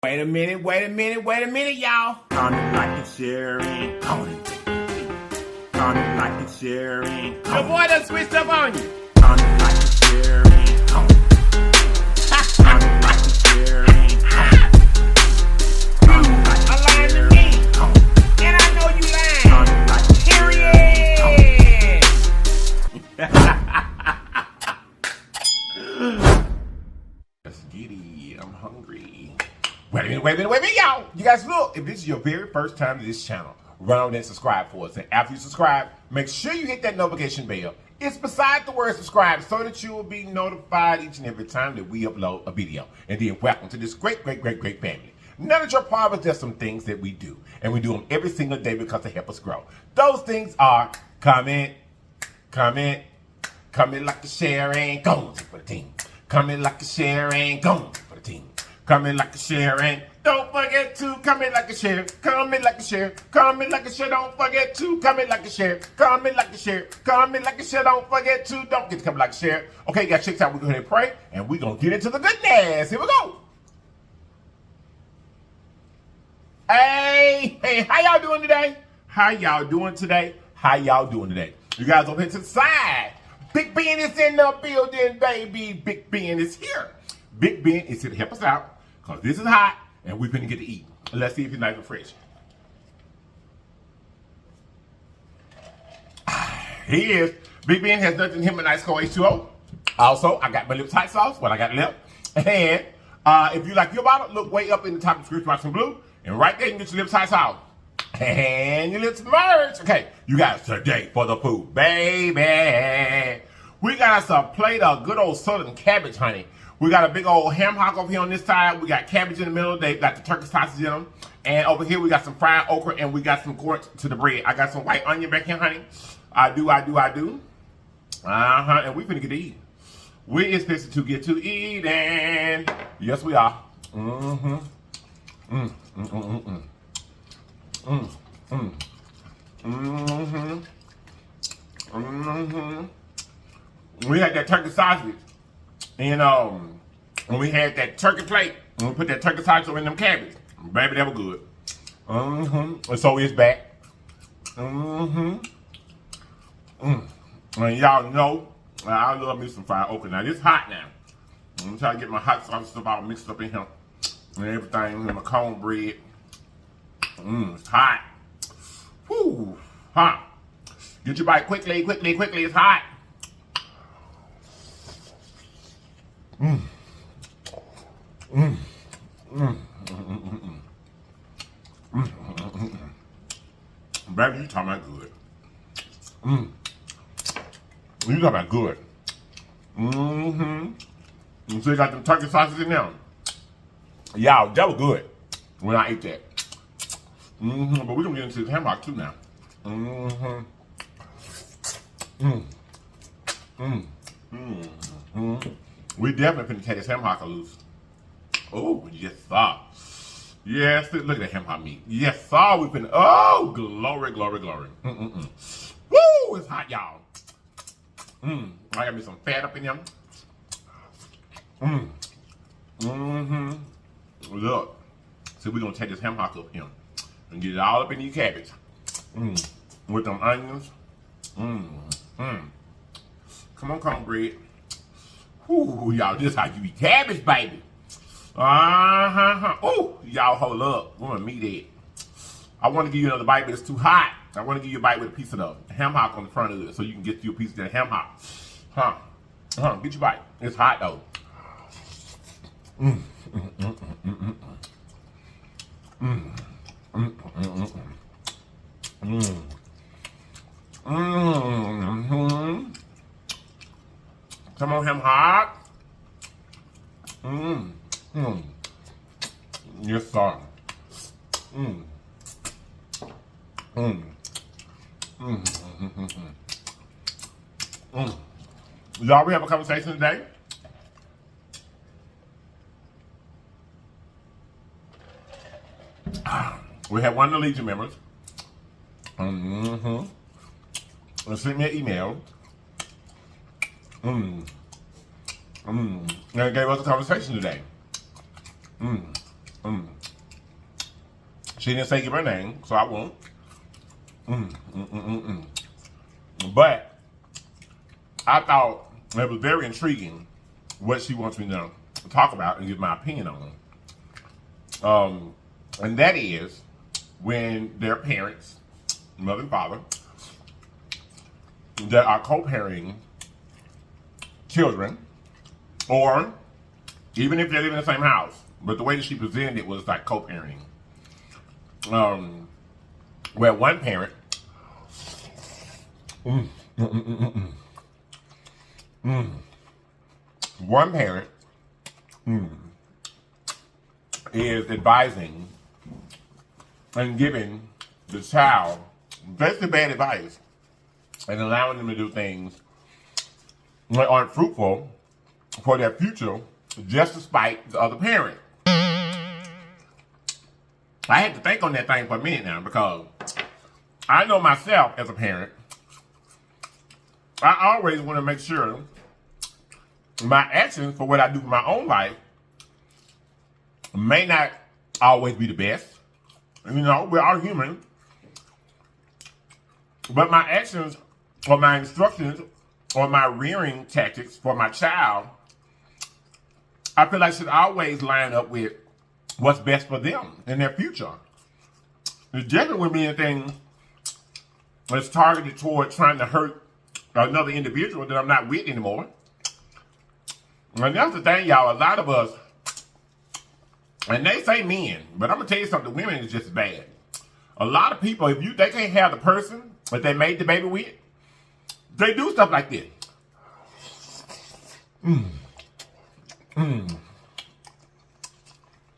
Wait a minute, y'all. Comment, like, and share, and comment. Comment, like, and share, and The comment. boy done switched up on you. Comment, like, and share, and comment. Comment, like, and share, and comment. Comment, like, A and lying to share, me. and comment. And I know you lying. Comment, like, and share, and Period. Let's get it. I'm hungry. Wait a minute, y'all. You guys look, if this is your very first time to this channel, run over there and subscribe for us. And after you subscribe, make sure you hit that notification bell. It's beside the word subscribe so that you will be notified each and every time that we upload a video. And then welcome to this great family. Now that you're part of us, there's some things that we do. And we do them every single day because they help us grow. Those things are comment, like a share, and go for the team. Comment, like a share, and go for the team. Comment, like a share, and don't forget to comment, like a share. Comment, like a share. Comment, like a share. Don't forget to comment, like a share. Comment, like a share. Comment, like a share. Don't forget to. Don't forget to comment, like a share. Okay, you guys, check this out. We're going to pray, and we're going to get into the goodness. Here we go. Hey, how y'all doing today? You guys over here to the side. Big Ben is in the building, baby. Big Ben is here. Big Ben is here to help us out because this is hot and we're finna get to eat. Let's see if it's nice and fresh. He is. Big Ben has nothing him and nice cold H2O. Also, I got my lips hot sauce, what I got left. And if you like your bottle, look way up in the top of the description box in blue. And right there, you can get your lips hot sauce. And your lips merge. Okay, you guys, today for the food, baby. We got us a plate of good old southern cabbage, honey. We got a big old ham hock over here on this side. We got cabbage in the middle. They got the turkey sausage in them. And over here, we got some fried okra and we got some corn to the bread. I got some white onion back here, honey. I do. And we finna get to eat. We expected to get to eating. Yes, we are. We had that turkey sausage. And when we had that turkey plate, and we put that turkey sausage in them cabbage, baby, that was good. And so it's back. And y'all know, I love me some fried okra. Now, this hot now. I'm trying to get my hot sauce stuff all mixed up in here. And everything, and my cornbread. It's hot. Whoo, hot. Get your bite quickly, it's hot. Baby, you talking about good. You talking about good. So you got them turkey sausages in there. Y'all, that was good when I ate that. But we're gonna get into this ham hock too now. We definitely finna take this ham hock loose. Oh, yes, sir. Yes, look at that ham hock meat. Yes, sir. We finna. Oh, glory. Woo, it's hot, y'all. I got me some fat up in them. Look. So we're gonna take this ham hock up here and get it all up in these cabbage. With them onions. Come on, cornbread. Ooh, y'all, this how you eat cabbage, baby. Ooh, y'all hold up. Where my meat at? I want to give you another bite, but it's too hot. I want to give you a bite with a piece of the ham hock on the front of it so you can get you a piece of that ham hock. Get your bite. It's hot, though. Come on, ham hock. Yes, sir. Y'all, we have a conversation today. We have one of the Legion members. Sent me an email. And gave us a conversation today. She didn't say give her name, so I won't. But I thought it was very intriguing what she wants me to talk about and give my opinion on. And that is when their parents, mother and father, that are co-parenting children, or even if they live in the same house, but the way that she presented it was like co-parenting. Where one parent one parent is advising and giving the child basically bad advice and allowing them to do things that aren't fruitful for their future just to spite the other parent. I had to think on that thing for a minute now, because I know myself as a parent, I always want to make sure my actions for what I do for my own life may not always be the best. You know, we're all human. But my actions or my instructions or my rearing tactics for my child, I feel like should always line up with what's best for them in their future. It definitely would be anything that's targeted toward trying to hurt another individual that I'm not with anymore. And that's the thing, y'all. A lot of us, and they say men, but I'm gonna tell you something, women is just as bad. A lot of people, if they can't have the person that they made the baby with, they do stuff like this.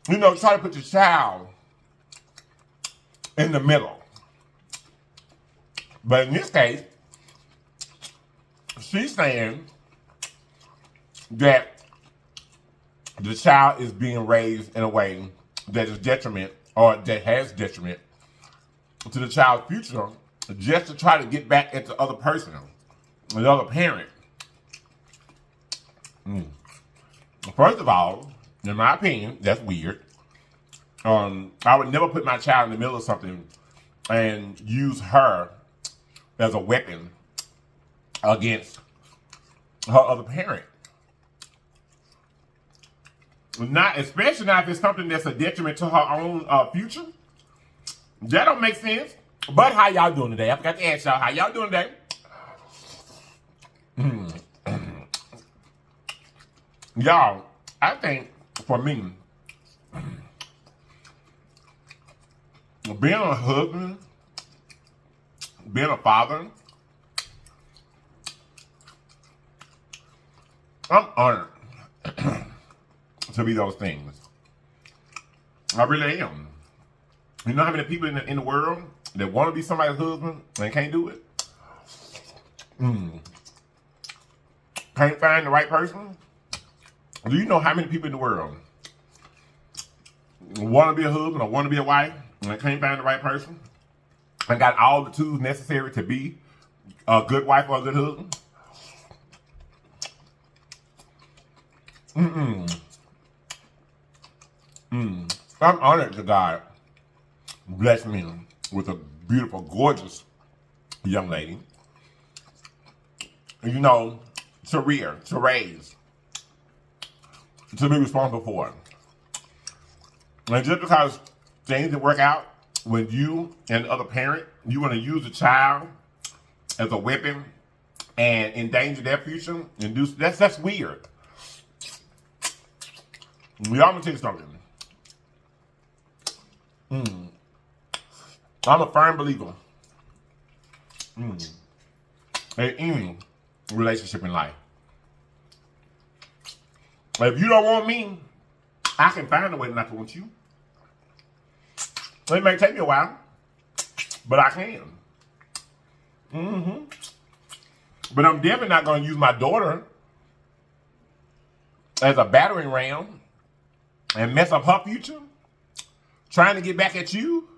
You know, try to put your child in the middle. But in this case, she's saying that the child is being raised in a way that is detriment, or that has detriment to the child's future, just to try to get back at the other person, the other parent. First of all, in my opinion, that's weird. I would never put my child in the middle of something and use her as a weapon against her other parent. Not, especially not if it's something that's a detriment to her own future. That don't make sense. But how y'all doing today? I forgot to ask y'all, how y'all doing today? Y'all, I think for me, being a husband, being a father, I'm honored to be those things. I really am. You know how many people in the world that want to be somebody's husband and can't do it? Can't find the right person? Do you know how many people in the world want to be a husband or want to be a wife and can't find the right person? And got all the tools necessary to be a good wife or a good husband? I'm honored that God blessed me with a beautiful, gorgeous young lady. You know, to rear, to raise, to be responsible for. And just because things didn't work out when you and the other parent, you want to use a child as a weapon and endanger their future, and do that's weird. Y'all gonna tell you something. I'm a firm believer in any relationship in life. If you don't want me, I can find a way not to want you. It may take me a while, but I can. But I'm definitely not going to use my daughter as a battering ram and mess up her future, trying to get back at you.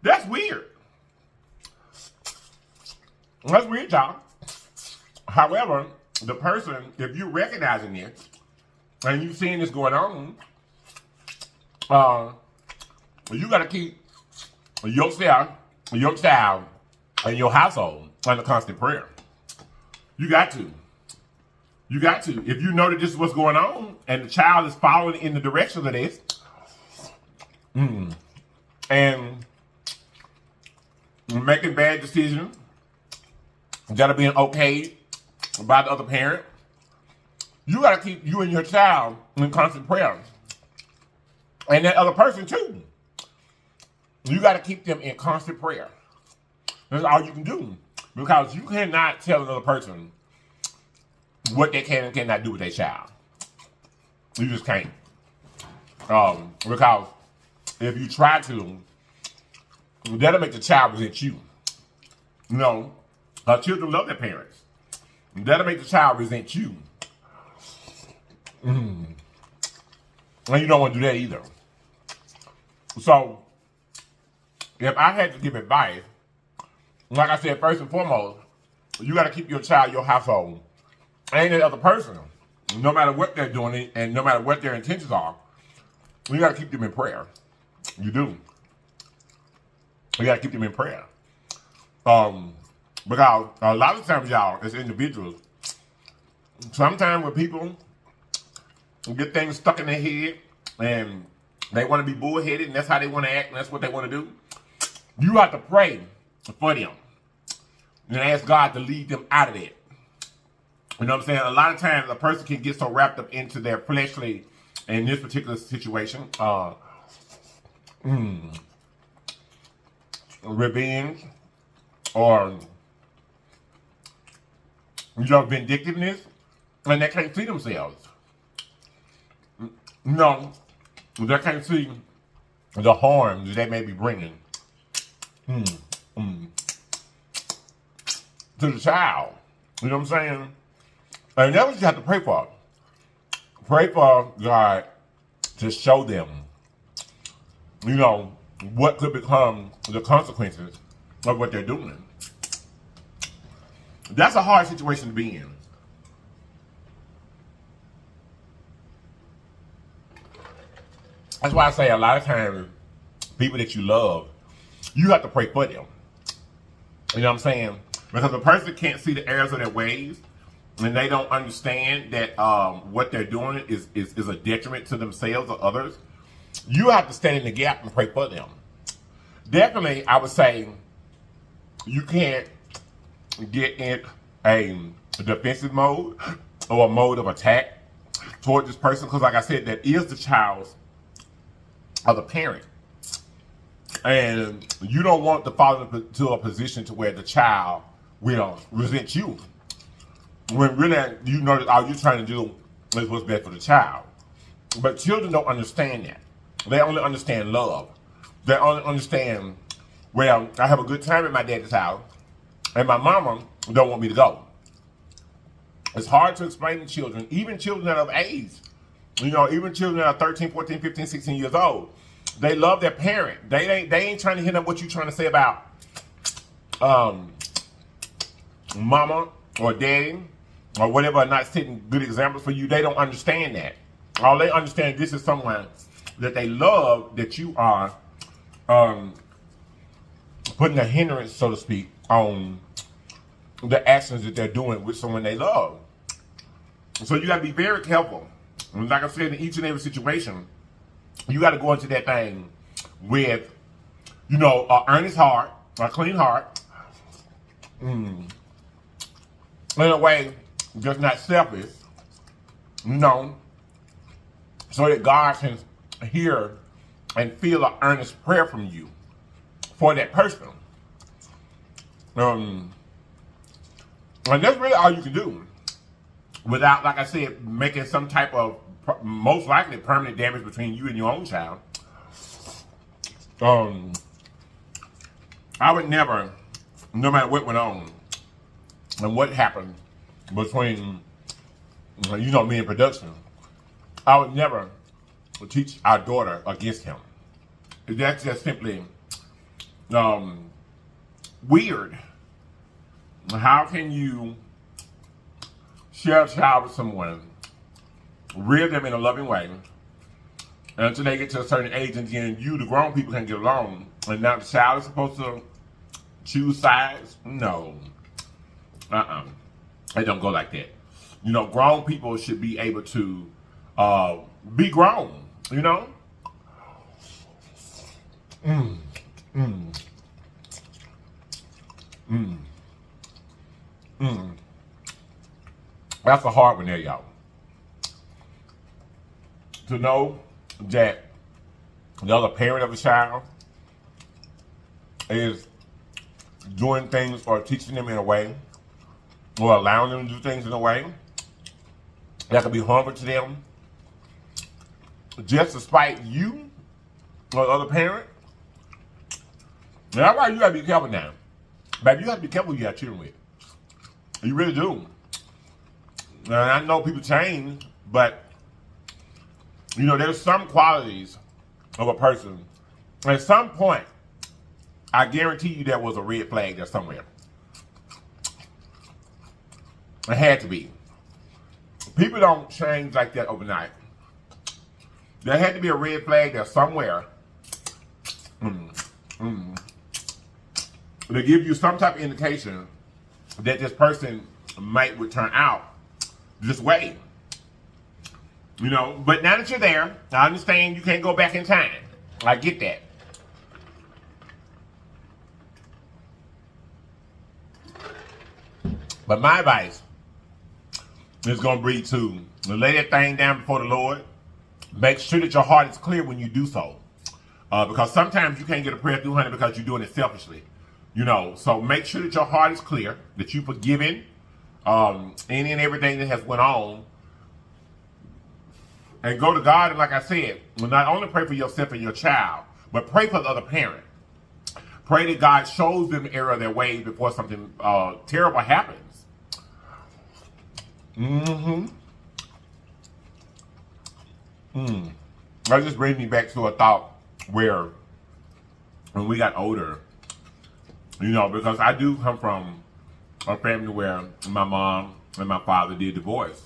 That's weird. That's weird, y'all. However, the person, if you're recognizing this and you're seeing this going on, you got to keep yourself, your child, and your household under constant prayer. You got to. You got to. If you know that this is what's going on, and the child is following in the direction of this, and making bad decisions, that are being okayed by the other parent, you got to keep you and your child in constant prayer. And that other person too. You got to keep them in constant prayer. That's all you can do. Because you cannot tell another person what they can and cannot do with their child. You just can't. Because if you try to, that'll make the child resent you. You know, children love their parents. That'll make the child resent you. And you don't want to do that either. So, if I had to give advice, like I said, first and foremost, you got to keep your child, your household, and the other person, no matter what they're doing and no matter what their intentions are, you got to keep them in prayer. You do. You got to keep them in prayer. Because a lot of times, y'all, as individuals, sometimes when people get things stuck in their head and they want to be bullheaded and that's how they want to act and that's what they want to do, you have to pray for them and ask God to lead them out of that. You know what I'm saying? A lot of times a person can get so wrapped up into their fleshly, in this particular situation, revenge or vindictiveness, and they can't see themselves. No, they can't see the harm that they may be bringing to the child. You know what I'm saying? And that's what you have to pray for. Pray for God to show them, you know, what could become the consequences of what they're doing. That's a hard situation to be in. That's why I say a lot of times, people that you love, you have to pray for them. You know what I'm saying? Because a person can't see the errors of their ways, and they don't understand that what they're doing is a detriment to themselves or others. You have to stand in the gap and pray for them. Definitely, I would say you can't get in a defensive mode or a mode of attack toward this person, because like I said, that is the child's of the parent. And you don't want to fall into a position to where the child will resent you. When really, you know that all you're trying to do is what's best for the child. But children don't understand that. They only understand love. They only understand, well, I have a good time at my daddy's house, and my mama don't want me to go. It's hard to explain to children, even children that are of age. You know, even children that are 13, 14, 15, 16 years old. They love their parent. They ain't trying to hear what you're trying to say about mama or daddy or whatever are not setting good examples for you. They don't understand that. All they understand, this is someone that they love, that you are putting a hindrance, so to speak, on the actions that they're doing with someone they love. So you got to be very careful. And like I said, in each and every situation, you got to go into that thing with, you know, an earnest heart, a clean heart, in a way just not selfish, you know, so that God can hear and feel an earnest prayer from you for that person. And that's really all you can do without, like I said, making some type of most likely permanent damage between you and your own child. I would never, no matter what went on and what happened between, you know, me and production, I would never teach our daughter against him. That's just simply weird. How can you share a child with someone, rear them in a loving way, until they get to a certain age, and then you, the grown people, can get along. And now the child is supposed to choose sides? No. It don't go like that. You know, grown people should be able to be grown, you know? That's a hard one there, y'all. To know that the other parent of a child is doing things or teaching them in a way or allowing them to do things in a way that could be harmful to them just to spite you or the other parent. And that's why you gotta be careful now. Baby, you have to be careful who you have children with. You really do. And I know people change, but you know, there's some qualities of a person. At some point, I guarantee you there was a red flag there somewhere. It had to be. People don't change like that overnight. There had to be a red flag there somewhere. To give you some type of indication that this person might would turn out this way. You know, but now that you're there, I understand you can't go back in time. I get that. But my advice is going to be to lay that thing down before the Lord. Make sure that your heart is clear when you do so. Because sometimes you can't get a prayer through, honey, because you're doing it selfishly. You know, so make sure that your heart is clear, that you've forgiven any and everything that has went on. And go to God, and like I said, not only pray for yourself and your child, but pray for the other parent. Pray that God shows them the error of their ways before something terrible happens. That just brings me back to a thought where when we got older, you know, because I do come from a family where my mom and my father did divorce.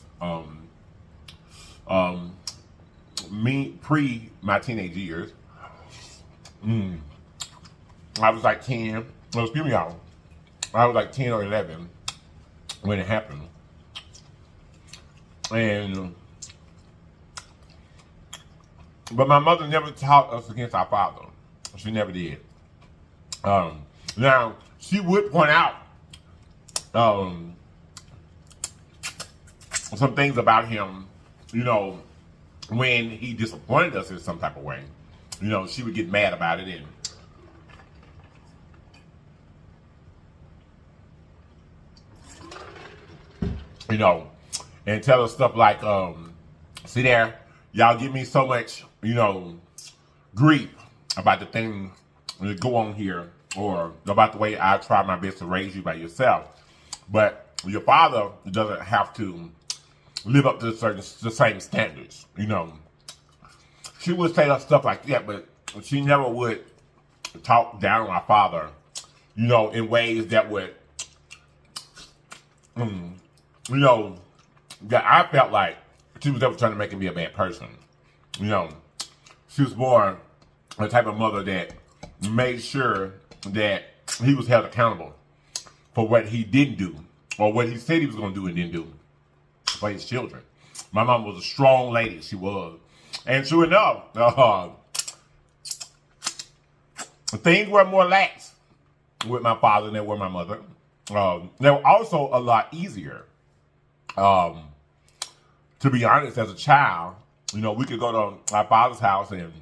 Me pre my teenage years, I was like 10. Well, excuse me, y'all. I was like 10 or 11 when it happened, and but my mother never taught us against our father. She never did. Now she would point out some things about him, you know, when he disappointed us in some type of way. You know, she would get mad about it, and you know, and tell us stuff like, see there, y'all give me so much, you know, grief about the things that go on here, or about the way I try my best to raise you by yourself. But your father doesn't have to live up to the same standards, you know. She would say stuff like that, but she never would talk down on my father, you know, in ways that would, you know, that I felt like she was ever trying to make me a bad person. You know, she was more the type of mother that made sure that he was held accountable for what he didn't do, or what he said he was going to do and didn't do for his children. My mom was a strong lady, she was. And true enough, things were more lax with my father than they were my mother. They were also a lot easier. To be honest, as a child, you know, we could go to my father's house, and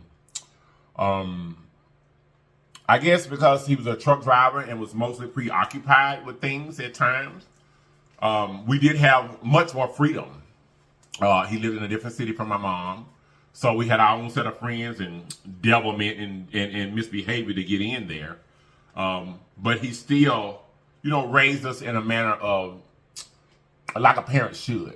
I guess because he was a truck driver and was mostly preoccupied with things at times, we did have much more freedom. He lived in a different city from my mom, so we had our own set of friends and devilment and misbehavior to get in there. But he still, you know, raised us in a manner of like a parent should.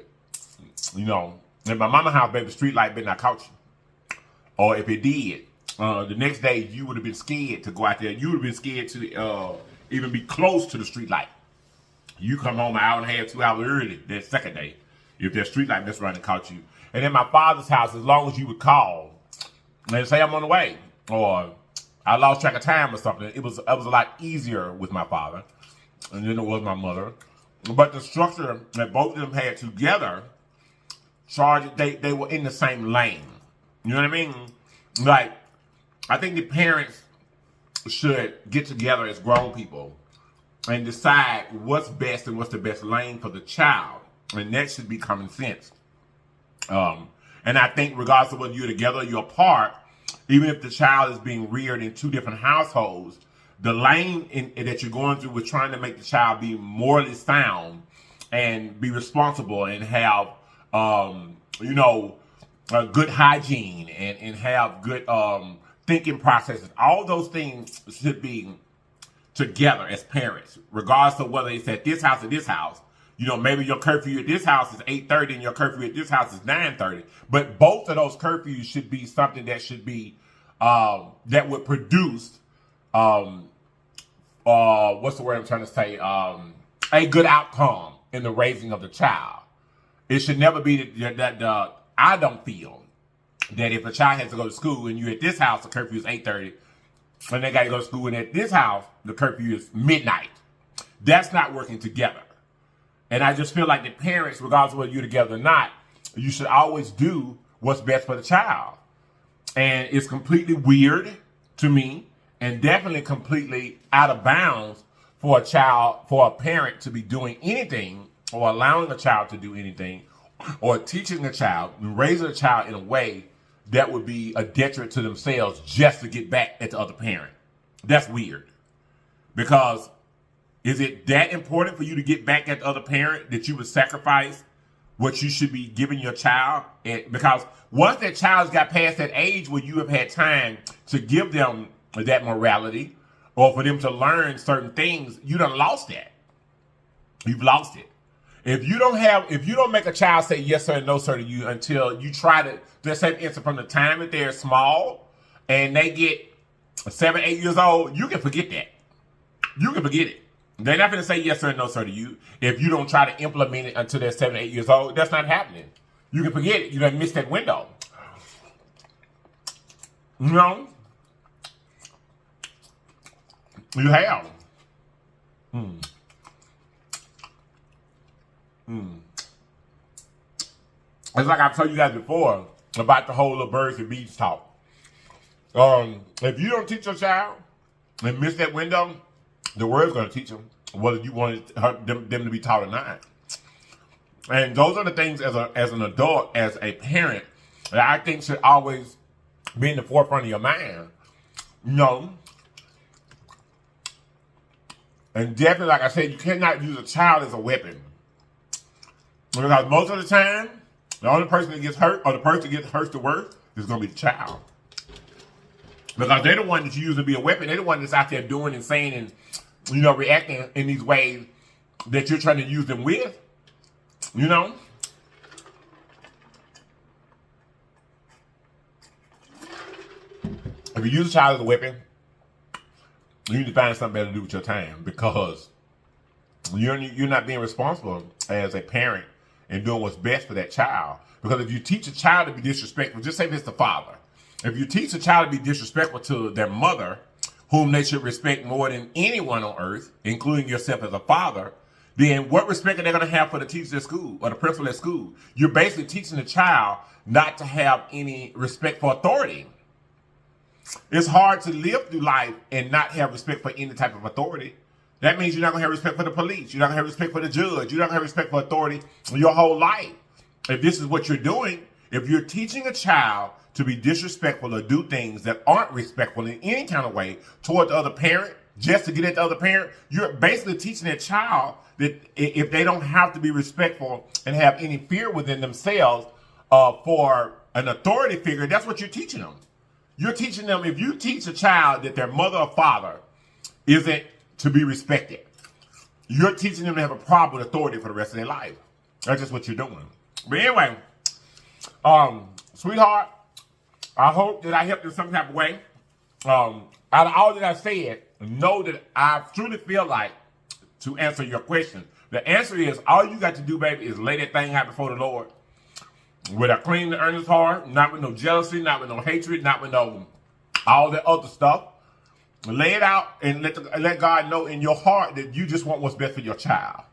You know, in my mama's house, baby, street light better not caught you. Or if it did, the next day you would have been scared to go out there. You would have been scared to even be close to the street light. You come home an hour and a half, 2 hours early that second day, if that street light messed around and caught you. And in my father's house, as long as you would call, and say I'm on the way, or I lost track of time or something. It was a lot easier with my father than it was my mother. But the structure that both of them had together, they were in the same lane. You know what I mean? Like, I think the parents should get together as grown people and decide what's best and what's the best lane for the child. And that should be common sense. And I think regardless of whether you're together or you're apart, even if the child is being reared in two different households, the lane that you're going through with trying to make the child be morally sound and be responsible and have, good hygiene and have good thinking processes. All those things should be together as parents, regardless of whether it's at this house or this house. You know, maybe your curfew at this house is 8:30 and your curfew at this house is 9:30. But both of those curfews should be something that should be, that would produce, what's the word I'm trying to say? A good outcome in the raising of the child. It should never be that I don't feel that if a child has to go to school and you're at this house, the curfew is 8:30, and they got to go to school, and at this house, the curfew is midnight. That's not working together. And I just feel like the parents, regardless of whether you're together or not, you should always do what's best for the child. And it's completely weird to me, and definitely completely out of bounds for a parent to be doing anything or allowing a child to do anything or teaching a child and raising a child in a way that would be a detriment to themselves just to get back at the other parent. That's weird. Because is it that important for you to get back at the other parent that you would sacrifice what you should be giving your child? Because once that child's got past that age where you have had time to give them that morality or for them to learn certain things, you done lost that. You've lost it. If you don't make a child say yes sir and no sir to you until you try to, let's say from the time that they're small and they get 7, 8 years old, you can forget that. You can forget it. They're not going to say yes sir and no sir to you if you don't try to implement it until they're 7, 8 years old. That's not happening. You can forget it. You done missed that window. You know? You have. It's like I've told you guys before about the whole little birds and bees talk. If you don't teach your child and miss that window, the word's going to teach them whether you want them to be taught or not. And those are the things as an adult, as a parent, that I think should always be in the forefront of your mind. You know? And definitely, like I said, you cannot use a child as a weapon. Because most of the time, the only person that gets hurt, or the person that gets hurt the worst, is going to be the child. Because they're the one that you use to be a weapon. They're the one that's out there doing and saying and, reacting in these ways that you're trying to use them with. You know? If you use a child as a weapon, you need to find something better to do with your time, because you're not being responsible as a parent and doing what's best for that child. Because if you teach a child to be disrespectful, just say if it's the father. If you teach a child to be disrespectful to their mother, whom they should respect more than anyone on earth, including yourself as a father, then what respect are they going to have for the teacher at school or the principal at school? You're basically teaching the child not to have any respect for authority. It's hard to live through life and not have respect for any type of authority. That means you're not going to have respect for the police. You're not going to have respect for the judge. You're not going to have respect for authority your whole life. If this is what you're doing, if you're teaching a child to be disrespectful or do things that aren't respectful in any kind of way toward the other parent, just to get at the other parent, you're basically teaching that child that if they don't have to be respectful and have any fear within themselves for an authority figure, that's what you're teaching them. You're teaching them, if you teach a child that their mother or father isn't to be respected, you're teaching them to have a problem with authority for the rest of their life. That's just what you're doing. But anyway, sweetheart, I hope that I helped in some type of way. Out of all that I said, know that I truly feel like, to answer your question, the answer is all you got to do, baby, is lay that thing out before the Lord with a clean and earnest heart, not with no jealousy, not with no hatred, not with no all that other stuff. Lay it out and let God know in your heart that you just want what's best for your child.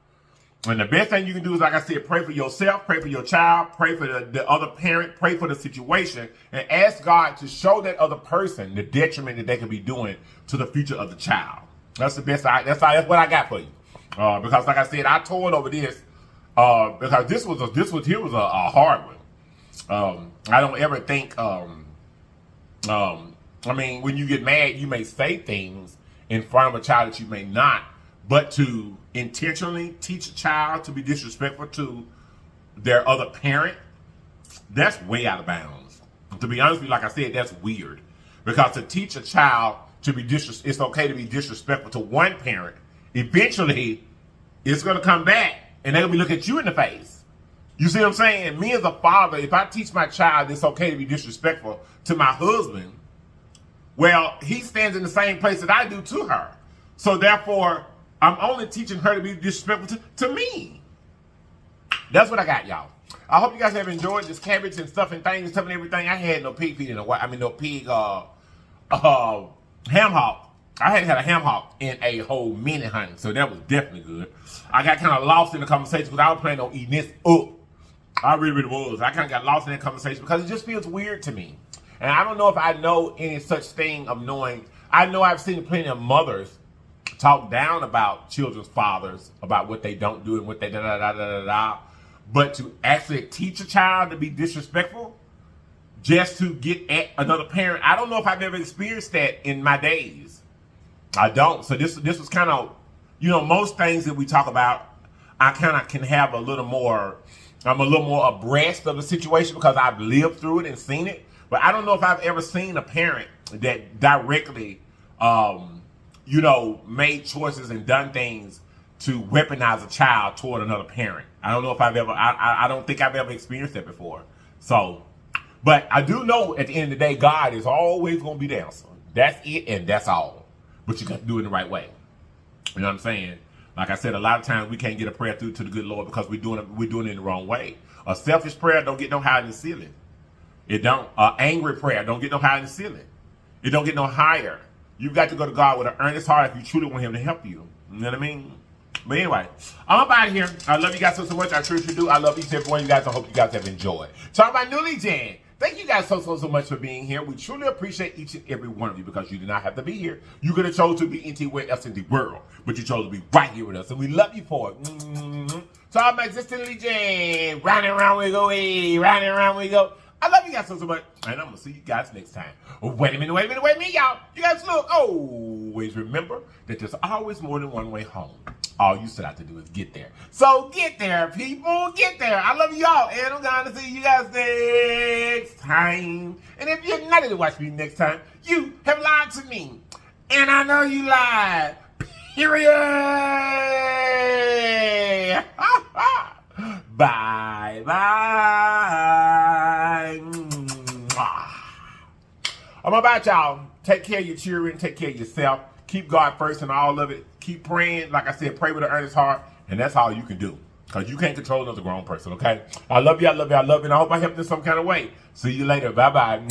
And the best thing you can do is, like I said, pray for yourself, pray for your child, pray for the other parent, pray for the situation, and ask God to show that other person the detriment that they could be doing to the future of the child. That's the best. That's what I got for you. Because, like I said, I toiled over this because this was a hard one. I don't ever think. I mean, when you get mad, you may say things in front of a child that you may not. But to intentionally teach a child to be disrespectful to their other parent, that's way out of bounds. To be honest with you, like I said, that's weird. Because to teach a child to be it's okay to be disrespectful to one parent, eventually it's going to come back and they're going to be looking at you in the face. You see what I'm saying? Me as a father, if I teach my child it's okay to be disrespectful to my husband, well, he stands in the same place that I do to her. So therefore, I'm only teaching her to be disrespectful to me. That's what I got, y'all. I hope you guys have enjoyed this cabbage and stuff and things and stuff and everything. I had no pig feet in a while. I mean, no pig ham hock. I hadn't had a ham hock in a whole minute, honey. So that was definitely good. I got kind of lost in the conversation because I was planning on eating this up. I really was. I kind of got lost in that conversation because it just feels weird to me. And I don't know if I know any such thing of knowing. I know I've seen plenty of mothers talk down about children's fathers, about what they don't do and what they da-da-da-da-da-da. But to actually teach a child to be disrespectful just to get at another parent, I don't know if I've ever experienced that in my days. I don't. So this was kind of, you know, most things that we talk about, I kind of can have a little more, I'm a little more abreast of the situation because I've lived through it and seen it. But I don't know if I've ever seen a parent that directly, you know, made choices and done things to weaponize a child toward another parent. I don't know if I've ever, I don't think I've ever experienced that before. So, but I do know at the end of the day, God is always going to be the answer. That's it and that's all. But you got to do it in the right way. You know what I'm saying? Like I said, a lot of times we can't get a prayer through to the good Lord because we're doing it in the wrong way. A selfish prayer don't get no higher than the ceiling. It don't. Angry prayer don't get no higher than the ceiling. It don't get no higher. You've got to go to God with an earnest heart if you truly want him to help you. You know what I mean? But anyway, I'm up out of here. I love you guys so much. I truly do. I love each and every one of you guys. I hope you guys have enjoyed. Talking about Newly Jan. Thank you guys so much for being here. We truly appreciate each and every one of you because you did not have to be here. You could have chose to be anywhere else in the world, but you chose to be right here with us, and we love you for it. Talking about Existently Jan. Round and round we go. Round and round we go. I love you guys so much, and I'm going to see you guys next time. Wait a minute, y'all. You guys look, always remember that there's always more than one way home. All you still have to do is get there. So get there, people. Get there. I love y'all, and I'm going to see you guys next time. And if you're not going to watch me next time, you have lied to me. And I know you lied. Period. Bye. I'm about y'all. Take care of your children. Take care of yourself. Keep God first in all of it. Keep praying. Like I said, pray with an earnest heart. And that's all you can do. Because you can't control another grown person, okay? I love you. I love you. I love you. And I hope I helped in some kind of way. See you later. Bye-bye.